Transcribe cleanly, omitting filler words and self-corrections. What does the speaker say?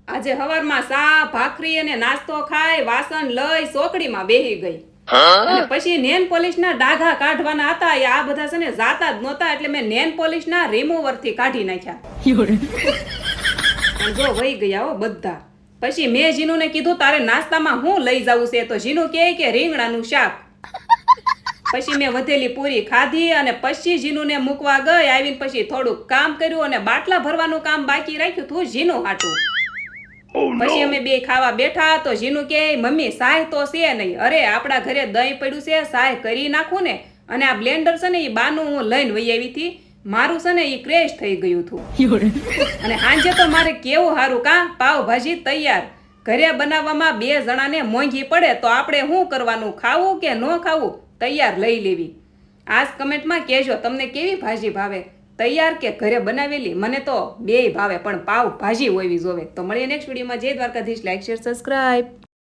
આજે હવારમાં સા ભાખરી અને નાસ્તો ખાઈ વાસણ લઈ ચોકડીમાં બેહી ગઈ અને પછી નેન પોલિશના ડાઘા કાઢવાના હતા. આ બધા છે ને જાતા જ નહોતા એટલે મેં નેન પોલિશના રિમૂવર થી કાઢી નાખ્યા. અને જો વહી ગયા હો બધા. પછી મેં જીનુને કીધું તારે નાસ્તામાં હું લઈ જવું છે, તો જીનુ કહે કે રીંગણાનું શાક. પછી મેં વધેલી પૂરી ખાધી અને પછી જીનુને મૂકવા ગઈ. આવીને પછી થોડુંક કામ કર્યું અને બાટલા ભરવાનું કામ બાકી રાખ્યું તું જીનુ હાટું. પછી અમે બે ખાવા બેઠા તો જીનુ કે મમ્મી સાય તો છે નહીં. અરે આપણા ઘરે દહીં પડ્યું છે, સાય કરી નાખું ને. અને આ બ્લેન્ડર છે ને એ બાનું હું લઈને વહી આવી હતી. મારું છે ને એ ક્રેશ થઈ ગયું હતું. અને સાંજે તો મારે કેવું સારું કા પાવભાજી તૈયાર. ઘરે બનાવવામાં 2 જણાને મોંઘી પડે તો આપણે શું કરવાનું, ખાવું કે ન ખાવું, તૈયાર લઈ લેવી. આજ કમેન્ટમાં કહેજો તમને કેવી ભાજી ભાવે, તૈયાર કે ઘરે બનાવેલી. મને તો બેય ભાવે પણ પાવ ભાજી હોવી જોવે. તો મળીએ નેક્સ્ટ વિડીયોમાં. જય દ્વારકાધીશ. Like share subscribe.